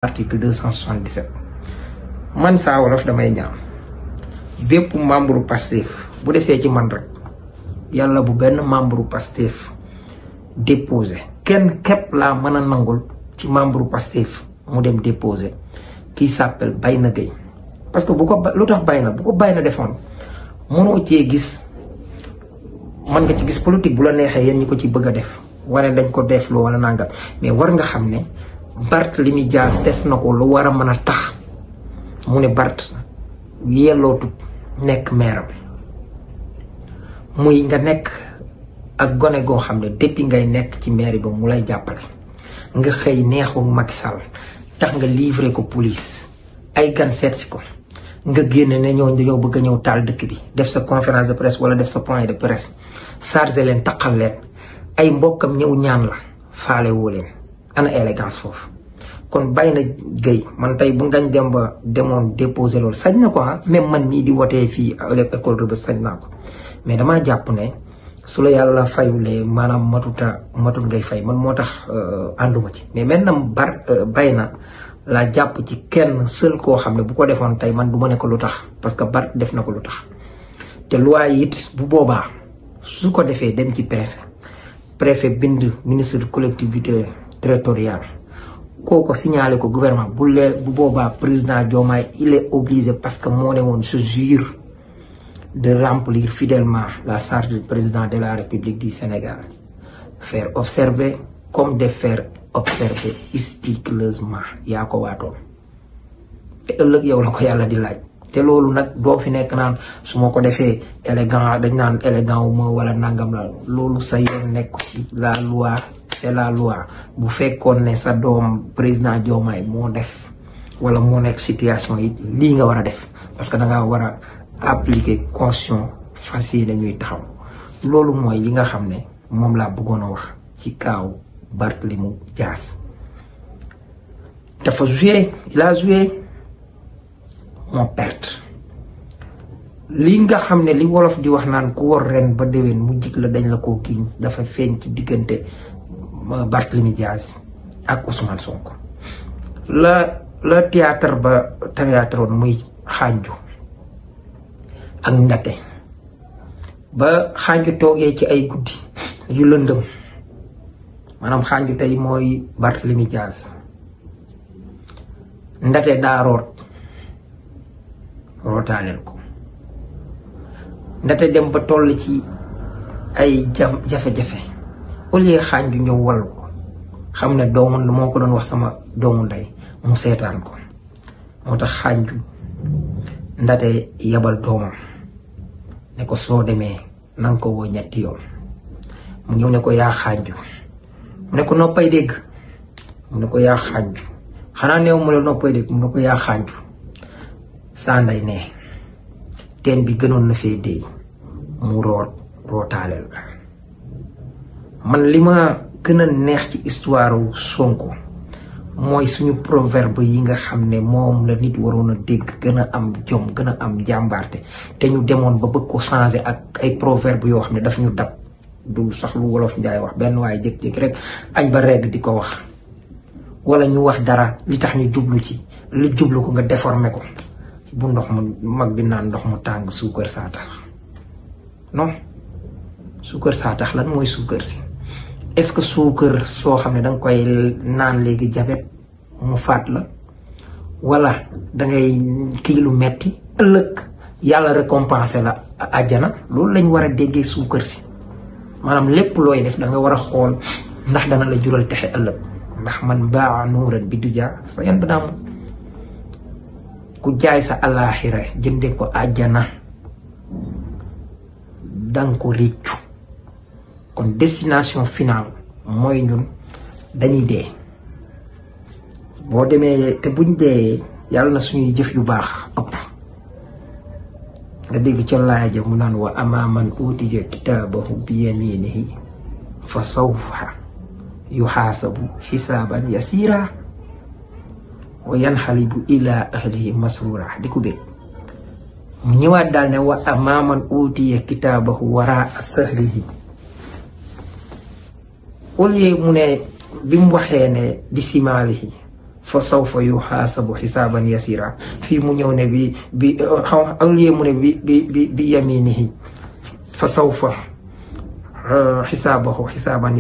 article 277 man Saa Wolof damay ñaan bépp membre Pastef bu desee ci man rek yàlla bu benn membre Pastef déposé kenn képp laa mën a nangul ci membre Pastef mu dem déposé qui s'appelle Bayna Gueye parce que bu ko lu tax Bayna bu ko Bayna defoon mënoo cee gis man nga ci gis politique bu la neexee yéen ñi ko ci bëgg a def wane dañ ko def lu wala nangam mais war nga xam ne Barthélémy Dias def na ko lu war a mën a tax mu ne Bart yellootut nekk maire bi muy nga nekk ak gone goo xam ne depuis ngay nekk ci maire ba mu lay jàppale nga xëy neexu Macky Sall tax nga livré ko police ay gan seetsi ko nga génne ne ñooñu dañoo bëgg a ñëw taal dëkk bi def sa conférence de presse wala def sa point de presse chargé leen taqal leen ay mbokkam ñëw ñaan la faale woo leen ana élégance foofu kon Bayna Gueye man tey bu ngañ dem ba demoon déposer loolu sañ na ko même man mii di wotee fii école Rebeuss sañ naa ko mais damaa jàpp ne su la yàlla fayulee maanaam matut ngay fay man moo tax ànduma ci mais maintenant Bayna laa jàpp ci kenn seul koo xam ne bu ko defoon tey man du ma ne ko lu tax parce que Bart def na ko lu tax te loi it bu boobaa su ko defee dem ci préfet bind ministre de collectivité territoriale kooku signalé ko gouvernement bu boobaa président Diomaye il est obligé parce que moo ne woon se jure de remplir fidèlement la charge du président de la République du Sénégal faire observer comme de faire observer scrupuleusement yaa ko waatoon te ëllëg yow la ko yàlla di laaj te loolu nag doo fi nekk naan su ma ko defee élégant dañ naan élégant wu ma wala nangam la loolu sa yoon nekk ci la loi c'est la loi bu fekkoon ne sa doom président Diomaye moo def wala moo nekk situation yi lii nga war a def parce que da nga war a appliquer constitution fas yi dañuy taxaw loolu mooy li nga xam ne moom laa bëggoon a wax ci kaaw Barthélémy Dias dafa il a joué moo perte li nga xam ne li wolof di wax naan ku war ren ba déwén mu jig la dañ la koo giiñ dafa feeñ ci diggante Barthélémy Dias ak Ousmane Sonko la théâtre ba théâtre woon muy xànju ak ndate ba xànju toogee ci ay guddi yu lëndëm maanaam xànju tey mooy Barthélémy Dias ndate daa rootaaleel ko ndate dem ba toll ci ay jafe-jafe au lieu xànju ñëw wal ko xam ne doomu moo ko doon wax sama doomu ndey mu seetaan ko moo tax xànju ndate yebal doomam ne ko soo demee nanga ko woo ñetti yoon mu ñëw ne ko yaa xànju mu ne ko noppay dégg mu ne ko yaa xànju xanaa neew mu la noppay dégg mu ne ko yaa xànju saa nday ne teen bi gënoon na fee déey mu rootaaleel la man li ma gën a neex ci histoire Sonko mooy suñu proverbe yi nga xam ne moom la nit waroon a dégg gën a am jom gën a am jàmbaarte te ñu demoon ba bëgg ko changer ak ay proverbe yoo xam ne daf ñu dab du sax lu wolof njaay wax benn waaye jékki-jékki rek añ ba regg di ko wax wala ñu wax dara li tax ñu jublu ci li jublu ko nga déformé ko bu ndox mu mag bi naan ndox mu tàng suukar saa tax non suukar saa tax lan mooy suukar si est-ce que suukar soo xam ne danga koy naan léegi jabet mu faat la wala dangay kii lu metti ëllëg yàlla récompensé la àjjana loolu lañ war a déggee suukar si maanaam lépp looy def da nga war a xool ndax dana la jural texe ëllëg ndax man baa nuuran bi du jaa sa yan ba ku jaay sa alaaxira jënde ko àjjana danga ko réccu kon destination finale mooy ñun dañuy dee boo demee te buñ dee yàlla na suñuy jëf yu baax ëpp nga dégg ca laaja mu naan wa amaaman uutiya kitaabahu bi yaminihi fa sawfa yuxaasabu xisaaban yasiira wa yanxalibu ila ahlihi masrura di ko bég mu ñëwaat daal ne wa amaaman uutiya kitaabahu waraa sahrihi au lieu mu ne bi mu waxee ne bi simaalihi fa sawfa yuhaasabu xisaaban yasira fii mu ñëw ne bi awliye mu ne bi yaminihi fa sawfa xisaabahu xisaaban